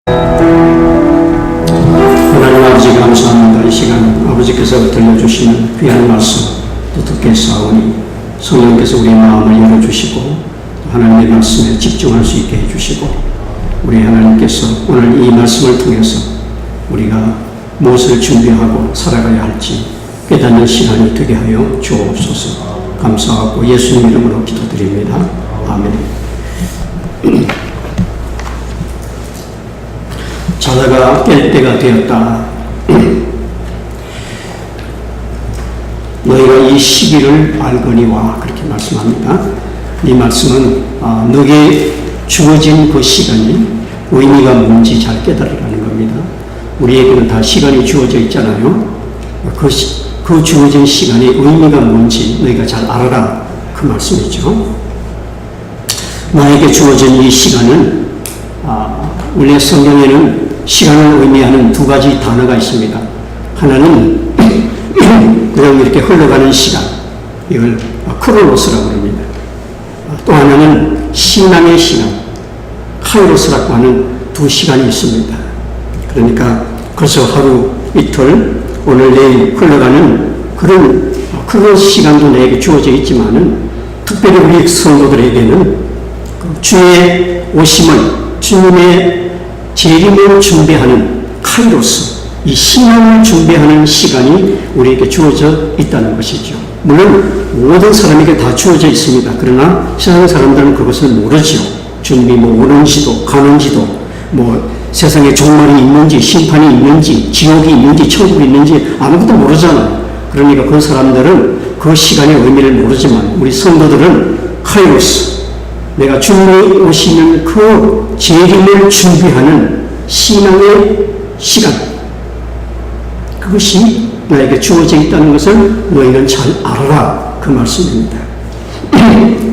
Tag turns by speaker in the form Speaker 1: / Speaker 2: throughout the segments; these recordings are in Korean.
Speaker 1: 하나님 아버지 감사합니다. 이 시간 아버지께서 들려주시는 귀한 말씀 또 듣게 싸우니 성령께서 우리 마음을 열어주시고 하나님의 말씀에 집중할 수 있게 해주시고 우리 하나님께서 오늘 이 말씀을 통해서 우리가 무엇을 준비하고 살아가야 할지 깨닫는 시간이 되게 하여 주옵소서. 감사하고 예수님 이름으로 기도드립니다. 아멘. 자다가 깰 때가 되었다. 너희가 이 시기를 알거니와 그렇게 말씀합니다. 이 말씀은 너에게 주어진 그 시간이 의미가 뭔지 잘 깨달으라는 겁니다. 우리에게는 다 시간이 주어져 있잖아요. 그 주어진 시간의 의미가 뭔지 너희가 잘 알아라, 그 말씀이죠. 나에게 주어진 이 시간은 원래 성경에는 시간을 의미하는 두 가지 단어가 있습니다. 하나는 그냥 이렇게 흘러가는 시간, 이걸 크로노스라고 합니다. 또 하나는 신앙의 시간, 카이로스라고 하는 두 시간이 있습니다. 그러니까 그래서 하루, 이틀, 오늘, 내일 흘러가는 그런 시간도 내게 주어져 있지만은 특별히 우리 성도들에게는 주의 오심을, 주님의 재림을 준비하는 카이로스, 이 신앙을 준비하는 시간이 우리에게 주어져 있다는 것이죠. 물론 모든 사람에게 다 주어져 있습니다. 그러나 세상 사람들은 그것을 모르죠. 주님이 오는지도 가는지도 세상에 종말이 있는지 심판이 있는지 지옥이 있는지 천국이 있는지 아무것도 모르잖아요. 그러니까 그 사람들은 그 시간의 의미를 모르지만 우리 성도들은 카이로스, 내가 주님이 오시는 그 재림을 준비하는 신앙의 시간, 그것이 나에게 주어져 있다는 것을 너희는 잘 알아라, 그 말씀입니다.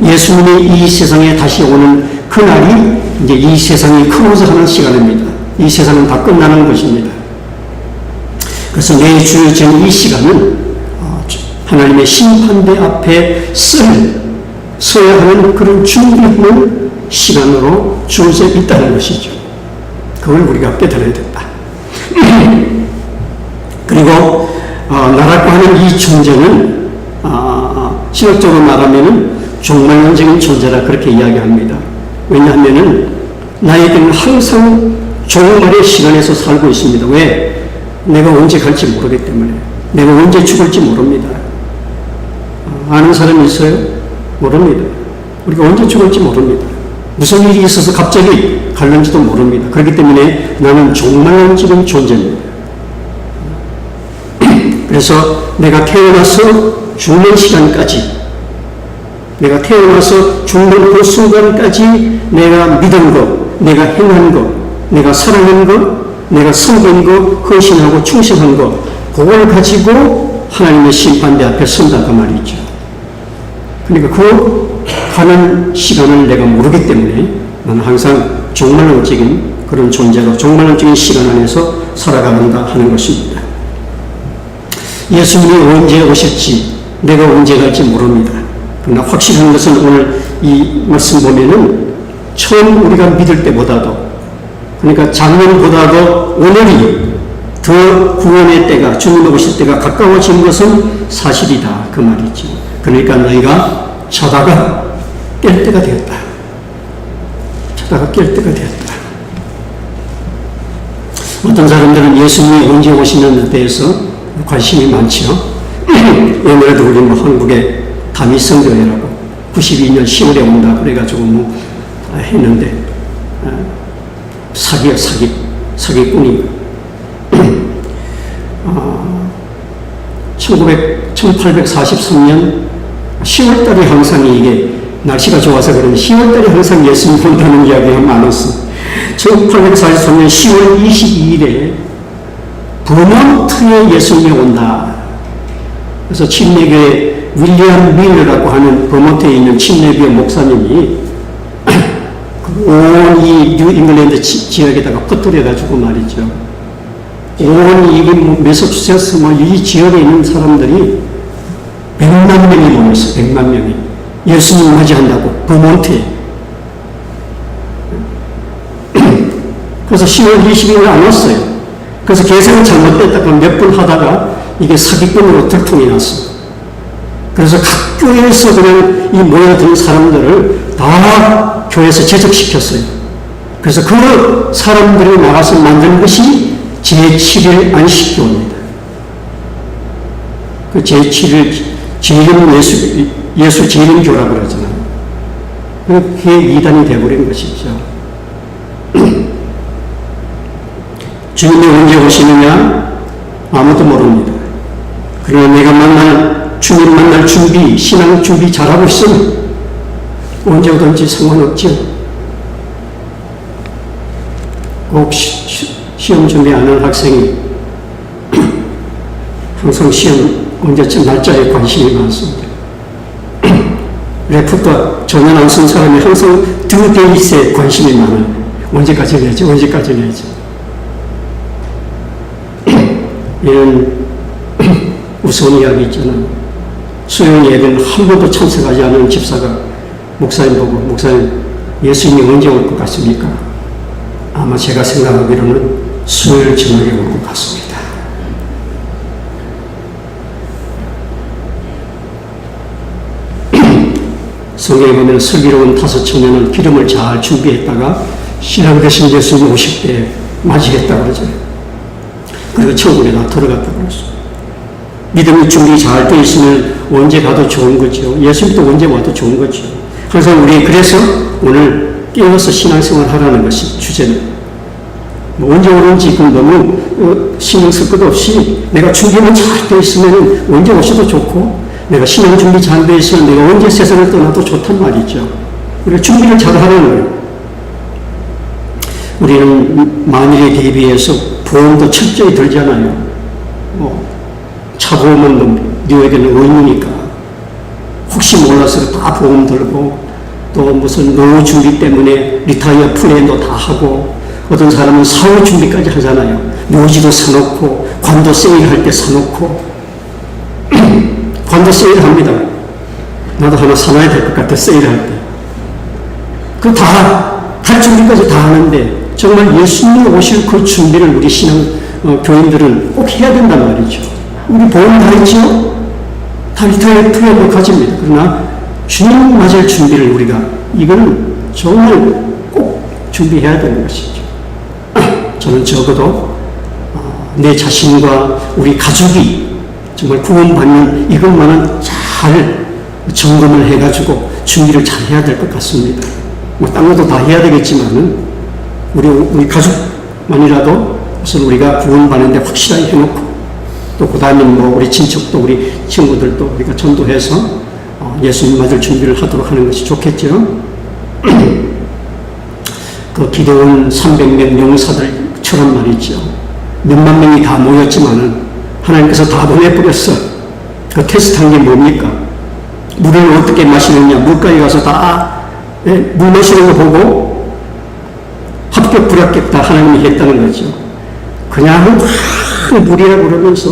Speaker 1: 예수님이 이 세상에 다시 오는 그날이 이제 이 세상이 크로스하는 시간입니다. 이 세상은 다 끝나는 것입니다. 그래서 내게 주어진 이 시간은 하나님의 심판대 앞에 서야 하는 그런 준비하는 시간으로 주어져 있다는 것이죠. 그걸 우리가 깨달아야 된다. 그리고 나라고 하는 이 존재는 신학적으로 말하면 종말론적인 존재라 그렇게 이야기합니다. 왜냐하면 나에게는 항상 종말의 시간에서 살고 있습니다. 왜? 내가 언제 갈지 모르기 때문에. 내가 언제 죽을지 모릅니다. 아는 사람이 있어요? 모릅니다. 우리가 언제 죽을지 모릅니다. 무슨 일이 있어서 갑자기 갈는지도 모릅니다. 그렇기 때문에 나는 종말론적인 존재입니다. 그래서 내가 태어나서 죽는 시간까지, 내가 태어나서 죽는 그 순간까지 내가 믿은 것, 내가 행한 것, 내가 사랑한 것, 내가 섬긴 것, 헌신하고 충실한 것, 그걸 가지고 하나님의 심판대 앞에 선다, 그 말이죠. 그러니까 그 가는 시간을 내가 모르기 때문에 나는 항상 종말론적인 그런 존재로 종말론적인 시간 안에서 살아가는가 하는 것입니다. 예수님이 언제 오실지 내가 언제 갈지 모릅니다. 그러나 확실한 것은 오늘 이 말씀 보면은 처음 우리가 믿을 때보다도, 그러니까 작년보다도 오늘이 더 구원의 때가, 주님 오실 때가 가까워진 것은 사실이다, 그 말이죠. 그러니까 너희가 자다가 깰 때가 되었다. 자다가 깰 때가 되었다. 어떤 사람들은 예수님이 언제 오시는 데에 대해서 관심이 많죠. 옛날에도 우리 한국에 다미성교회라고 92년 10월에 온다 그래가지고 했는데 사기꾼이 1843년 10월달에 항상 이게 날씨가 좋아서 그런지 10월달에 항상 예수님 온다는 이야기가 많았어. 1843년 10월 22일에 버몬트에 예수님이 온다. 그래서 침례교회 윌리엄 밀러라고 하는 버몬트에 있는 침례교회 목사님이 온 이 뉴잉글랜드 지역에다가 퍼뜨려가지고 말이죠. 온 이 매서추세츠 이 지역에 있는 사람들이 100만 명이 모였어요. 100만 명이. 예수님 맞이한다고 버몬트에. 그래서 10월 20일 안 왔어요. 그래서 계산이 잘못됐다고 몇 번 하다가 이게 사기꾼으로 들통이 났어. 그래서 각 교회에서 그냥 이 모여든 사람들을 다 교회에서 제적시켰어요. 그래서 그 사람들이 나가서 만든 것이 제7일 안식교입니다. 그 제7일 재림 예수 재림교라고 그러잖아요. 그게 이단이 되어버린 것이죠. 주님이 언제 오시느냐? 아무도 모릅니다. 그러나 내가 주님 만날 준비, 신앙 준비 잘하고 있으면 언제 오든지 상관없죠. 꼭 시험 준비하는 학생이 항상 시험 언제쯤 날짜에 관심이 많습니다. 레포터 전혀 안 쓴 사람이 항상 드데이스에 관심이 많아요. 언제까지 내지? 언제까지 내지? 이런 우스운 이야기 있잖아요. 수요 예배는 한 번도 참석하지 않은 집사가 목사님 보고, 목사님, 예수님이 언제 올 것 같습니까? 아마 제가 생각하기로는 수요일 저녁에 올 것 같습니다. 성경에 보면 슬기로운 5 청년은 기름을 잘 준비했다가 신랑 되신 예수님 오실 때 맞이했다고 그러죠. 그리고 천국에 다 들어갔다고 그랬어요. 믿음이 준비 잘 돼 있으면 언제 가도 좋은 거죠. 예수님도 언제 와도 좋은 거죠. 항상 우리 그래서 오늘 깨어서 신앙생활 하라는 것이 주제는 언제 오는지 그 너무 신경 쓸 것 없이 내가 준비만 잘 돼 있으면 언제 오셔도 좋고 내가 신앙 준비 잘 돼 있으면 내가 언제 세상을 떠나도 좋단 말이죠. 우리가 준비를 잘 하라는 거예요. 우리는 만일에 대비해서 보험도 철저히 들잖아요. 차 보험은 너에게는 의무니까 혹시 몰라서 다 보험 들고 또 무슨 노후 준비 때문에 리타이어 플랜도 다 하고 어떤 사람은 사후 준비까지 하잖아요. 묘지도 사놓고 관도 세일할 때 사놓고 관도 세일합니다. 나도 하나 사놔야 될 것 같아. 세일할 때 그 다 할 준비까지 다 하는데 정말 예수님이 오실 그 준비를 우리 신앙 교인들은 꼭 해야 된단 말이죠. 우리 보험 다 했죠? 다 리타이어 플랜을 가집니다. 그러나 주님 맞을 준비를 우리가 이거는 정말 꼭 준비해야 되는 것이죠. 저는 적어도 내 자신과 우리 가족이 정말 구원받는 이것만은 잘 점검을 해가지고 준비를 잘 해야 될 것 같습니다. 딴 것도 다 해야 되겠지만은 우리 가족만이라도 우선 우리가 구원받는데 확실하게 해놓고 또 그 다음에 우리 친척도 우리 친구들도 우리가 전도해서 예수님 맞을 준비를 하도록 하는 것이 좋겠죠. 그 기도원 300명 용사들처럼 말이죠. 몇만 명이 다 모였지만은 하나님께서 다 보내버렸어. 그 테스트한 게 뭡니까? 물을 어떻게 마시느냐, 물가에 가서 다 물 마시는 거 보고 합격 불합격 다 하나님이 했다는 거죠. 그냥 물이라고 그러면서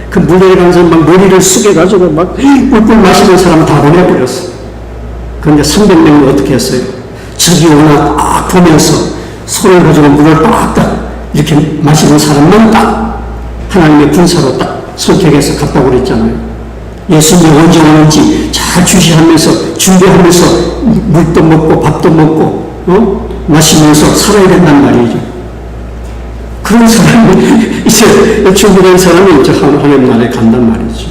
Speaker 1: 그 물에 가서 막 머리를 숙여가지고 막 꿀꿀 마시는 사람 다 보내버렸어. 그런데 300명은 어떻게 했어요? 저기 오나 딱 보면서 손을 가지고 물을 딱 이렇게 마시는 사람만 딱 하나님의 군사로 딱 선택해서 갔다고 그랬잖아요. 예수님이 언제 오는지 잘 주시하면서 준비하면서 물도 먹고 밥도 먹고 마시면서 살아야 된단 말이죠. 그런 사람이 이제 준비된 사람이 이제 하나님 나라에 간단 말이죠.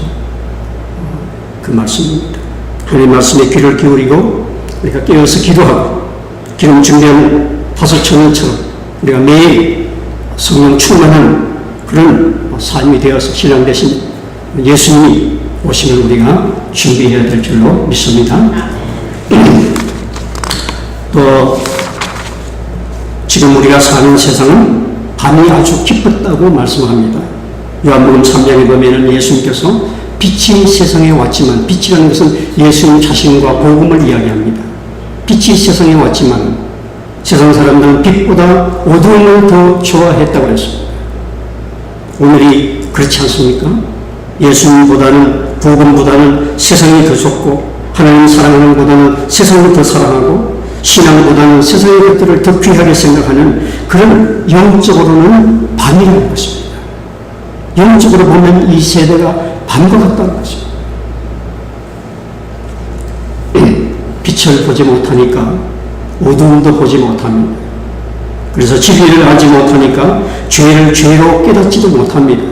Speaker 1: 그 말씀입니다. 하나님 말씀에 귀를 기울이고 우리가 깨어서 기도하고 기름 준비한 5 청년처럼 우리가 매일 성령 충만한 그런 삶이 되어서 신앙 대신 예수님이 오시면 우리가 준비해야 될 줄로 믿습니다. 또 지금 우리가 사는 세상은 밤이 아주 깊었다고 말씀합니다. 요한복음 3장에 보면 예수님께서 빛이 세상에 왔지만, 빛이라는 것은 예수님 자신과 복음을 이야기합니다. 빛이 세상에 왔지만 세상 사람들은 빛보다 어두움을 더 좋아했다고 했습니다. 오늘이 그렇지 않습니까? 예수님보다는, 복음보다는 세상이 더 좋고 하나님 사랑하는 것보다는 세상을 더 사랑하고 신앙보다는 세상의 것들을 더 귀하게 생각하는 그런 영적으로는 반이라는 것입니다. 영적으로 보면 이 세대가 반과 같다는 것입니다. 빛을 보지 못하니까 어두움도 보지 못합니다. 그래서 진리를 알지 못하니까 죄를 죄로 깨닫지도 못합니다.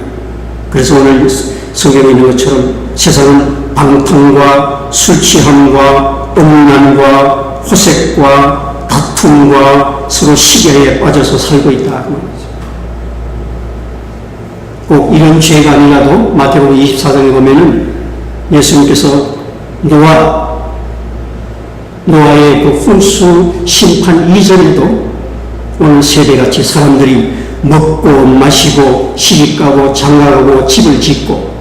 Speaker 1: 그래서 오늘 성경에 있는 것처럼 세상은 방탕과 술 취함과 음란과 호색과 다툼과 서로 시기에 빠져서 살고 있다. 꼭 이런 죄가 아니라도 마태복음 24장에 보면은 예수님께서 노아의 그 홍수 심판 이전에도 오늘 세대같이 사람들이 먹고 마시고 시집가고 장가가고 집을 짓고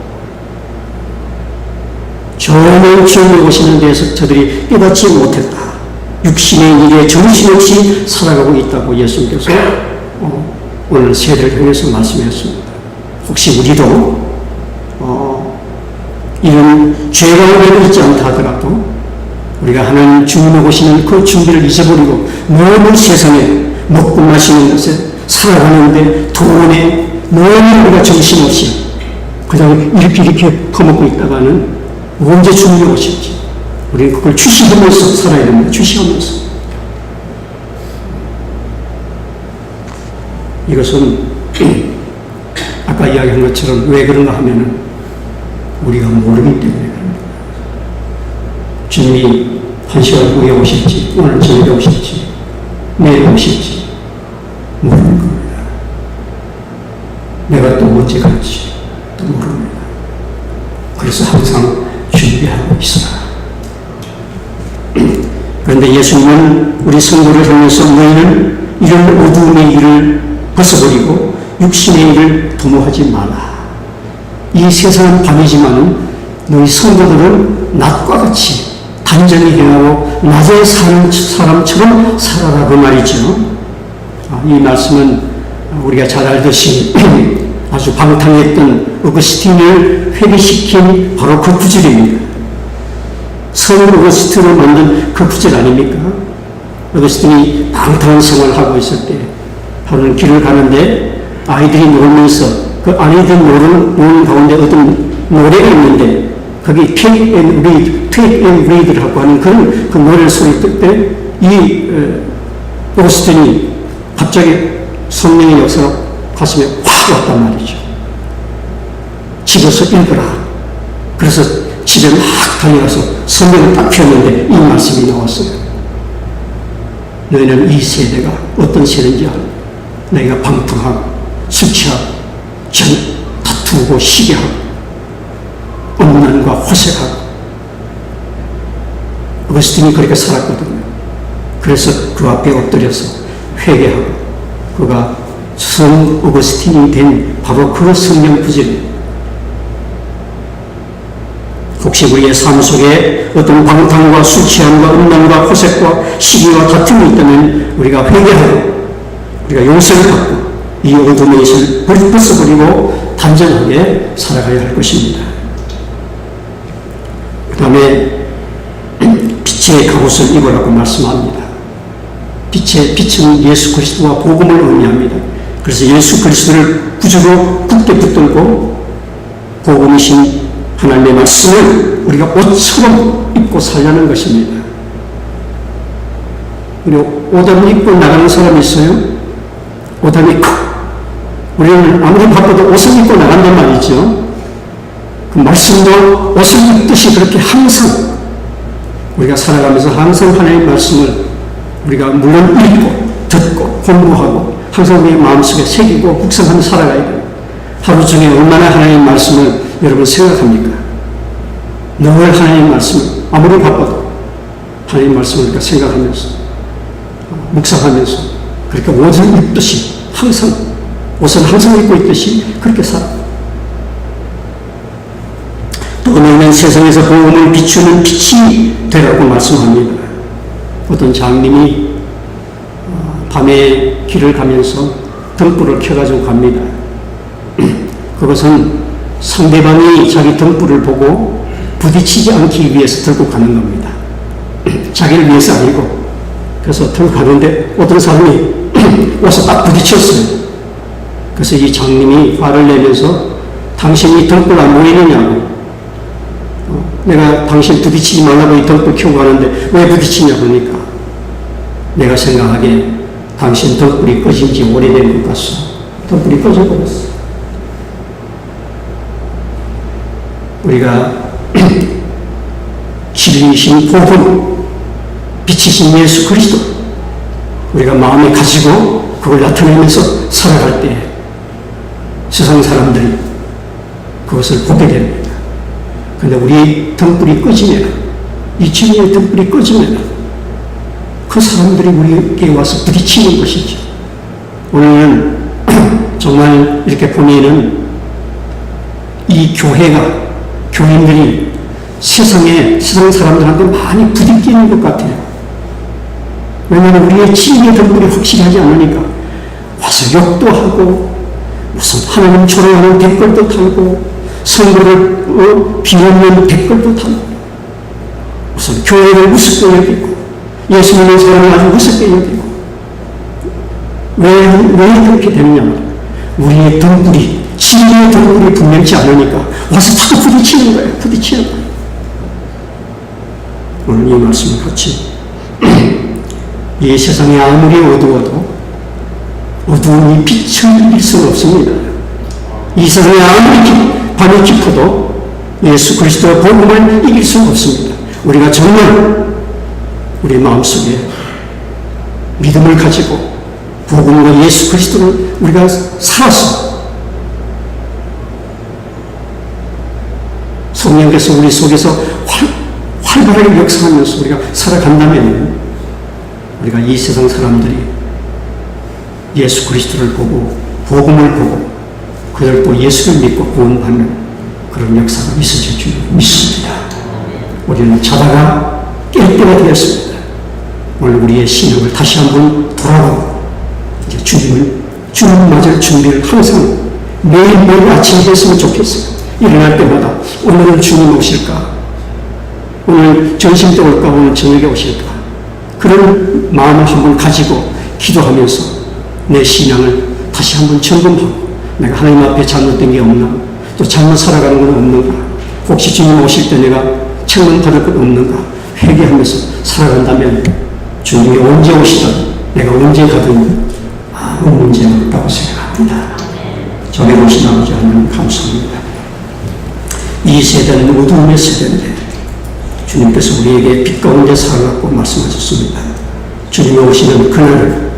Speaker 1: 좋은 주님을 오시는 데서 저들이 깨닫지 못했다. 육신의 일에 정신없이 살아가고 있다고 예수님께서 오늘 세대를 향해서 말씀하셨습니다. 혹시 우리도 이런 죄 가운데 있지 않다 하더라도 우리가 하나님 주님을 오시는 그 준비를 잊어버리고 너무 세상에 먹고 마시는 것에 살아가는데 돈에 너무 우리가 정신없이 그냥 이렇게 퍼먹고 있다가는 언제 주님이 오실지 우리는 그걸 주시하면서 살아야 됩니다. 주시하면서. 이것은 아까 이야기한 것처럼 왜 그런가 하면은 우리가 모르기 때문에 그럽니다. 주님이 한 시간 후에 오실지 오늘 저녁에 오실지 내일 오실지 모르는 겁니다. 내가 또 언제 갈지 또 모릅니다. 그래서 항상 준비하고 있어라. 그런데 예수님은 우리 성도를 향해서 너희는 이런 어두움의 일을 벗어버리고 육신의 일을 도모하지 마라. 이 세상은 밤이지만 너희 성도들은 낮과 같이 단전히 행하고 낮에 사는 사람처럼 살아라 그 말이죠. 이 말씀은 우리가 잘 알듯이 아주 방탕했던 어거스틴을 회개시킨 바로 그 구절입니다. 성 어거스틴을 만든 그 구절 아닙니까? 어거스틴이 방탕한 생활을 하고 있을 때 하루는 길을 가는데 아이들이 놀면서 그 아이들 노는 가운데 어떤 노래가 있는데 거기 Take and Read를 하고 하는 그런 그 노래를 소리 뜰 때 이 어거스틴이 갑자기 성령의 역사가 가슴에 확 왔단 말이죠. 집에서 읽어라. 그래서 집에 막 달려가서 성경을 딱 펴는데 이 말씀이 나왔어요. 너희는 이 세대가 어떤 세대인지 알아. 너희가 방탕하고 술 취하고 다투고 시기하고 음란과 호색하고 어거스틴이 그렇게 살았거든요. 그래서 그 앞에 엎드려서 회개하고 그가 성 어거스틴이 된 바로 그 성령 구절입니다. 혹시 우리의 삶 속에 어떤 방탕과 술 취함과 음란과 호색과 시기와 다툼이 있다면 우리가 회개하고 우리가 용서를 받고 이 어둠의 것을 벗어버리고 단정하게 살아가야 할 것입니다. 그 다음에 빛의 갑옷을 입으라고 말씀합니다. 빛은 예수 그리스도와 복음을 의미합니다. 그래서 예수 그리스도를 구주로 굳게 붙들고 복음이신 하나님의 말씀을 우리가 옷처럼 입고 살려는 것입니다. 그리고 옷을 입고 나가는 사람이 있어요. 옷을 입고 우리는 아무리 바빠도 옷을 입고 나간단 말이죠. 그 말씀도 옷을 입듯이 그렇게 항상 우리가 살아가면서 항상 하나님의 말씀을 우리가 물론 읽고 듣고 공부하고 항상 우리의 마음속에 새기고 묵상하며 살아가야 돼요. 하루 중에 얼마나 하나님의 말씀을 여러분 생각합니까? 늘 하나님의 말씀을 아무리 바빠도 하나님의 말씀을 우리가 생각하면서 묵상하면서 그렇게 옷을 입듯이 항상 옷을 항상 입고 있듯이 그렇게 살아. 또 너희는 세상에서 복음을 비추는 빛이 되라고 말씀합니다. 어떤 장님이 밤에 길을 가면서 등불을 켜가지고 갑니다. 그것은 상대방이 자기 등불을 보고 부딪히지 않기 위해서 들고 가는 겁니다. 자기를 위해서 아니고 그래서 털고 가는데 어떤 사람이 와서 딱 부딪혔어요. 그래서 이 장님이 화를 내면서 당신이 덩굴 안 보이느냐고, 내가 당신 부딪히지 말라고 이 덩굴 켜고 가는데 왜 부딪히냐 그러니까, 내가 생각하기에 당신 덩굴이 꺼진 지 오래된 것 같소. 덩굴이 꺼져버렸어. 우리가 진리이신 복음, 빛이신 예수 그리스도, 우리가 마음에 가지고 그걸 나타내면서 살아갈 때 세상 사람들이 그것을 보게 됩니다. 그런데 우리 등불이 꺼지면, 이 진리의 등불이 꺼지면 그 사람들이 우리에게 와서 부딪히는 것이죠. 오늘은 정말 이렇게 보면은 이 교회가, 교인들이 세상 사람들한테 많이 부딪히는 것 같아요. 왜냐하면 우리의 진리의 등불이 확실하지 않으니까 와서 욕도 하고, 무슨 하나님 조롱하는 댓글도 달고, 선거를 비웃는 댓글도 달고, 무슨 교회를 우습게 여기고, 예수 믿는 사람을 아주 우습게 여기고. 왜 그렇게 되느냐? 우리의 등불이, 진리의 등불이 분명치 않으니까 와서 자꾸 부딪히는 거예요. 부딪히는 거예요. 오늘 이 말씀을 같이 이 세상이 아무리 어두워도 어두운 이 빛을 이길 수는 없습니다. 이 세상이 아무리 밤이 깊어도 예수 그리스도의 복음을 이길 수는 없습니다. 우리가 정말 우리 마음속에 믿음을 가지고 복음과 예수 그리스도를 우리가 살아서 성령께서 우리 속에서 활발하게 역사하면서 우리가 살아간다면 우리가 이 세상 사람들이 예수 그리스도를 보고 복음을 보고 그들 또 예수를 믿고 구원받는 그런 역사가 있어질 줄 믿습니다. 우리는 자다가 깰 때가 되었습니다. 오늘 우리의 신앙을 다시 한번 돌아보고 이제 주님 맞을 준비를 항상 매일매일 아침에 했으면 좋겠어요. 일어날 때마다 오늘은 주님 오실까? 오늘 점심 때 올까? 오늘 저녁에 오실까? 그런 마음을 한번 가지고 기도하면서 내 신앙을 다시 한번 점검하고, 내가 하나님 앞에 잘못된 게 없나? 또 잘못 살아가는 건 없는가? 혹시 주님 오실 때 내가 책망받을 것 없는가? 회개하면서 살아간다면 주님이 언제 오시든 내가 언제 가든 아무 문제가 없다고 생각합니다. 저에 오신 아버지 하나님 감사합니다. 이 세대는 어두움의 세대인데 주님께서 우리에게 빛 가운데 살아가고 말씀하셨습니다. 주님이 오시는 그날을,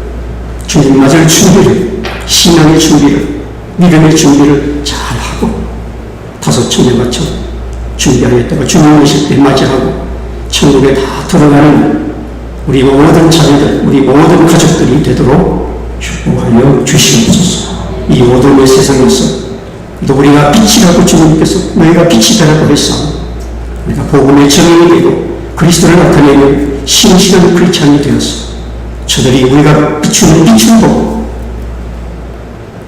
Speaker 1: 주님 맞을 준비를, 신앙의 준비를, 믿음의 준비를 잘하고 다섯 처녀같이 준비하겠다고 주님 오실 때 맞이하고 천국에 다 들어가는 우리 모든 자녀들, 우리 모든 가족들이 되도록 축복하여 주시옵소서. 이 어두움의 세상에서 또 우리가 빛이라고 주님께서 너희가 빛이 되라고 했어. 우리가 복음의 증인이 되고 그리스도를 나타내는 신실한 크리스찬이 되어서 저들이 우리가 비추는 빛을 보고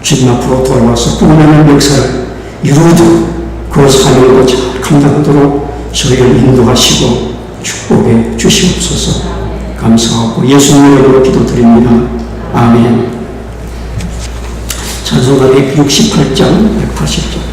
Speaker 1: 주님 앞으로 돌아와서 구원하는 역사를 이루어도 그 사명도 잘 감당하도록 저희를 인도하시고 축복해 주시옵소서. 감사하고 예수님 이름으로 기도드립니다. 아멘. 찬송가 168장 180장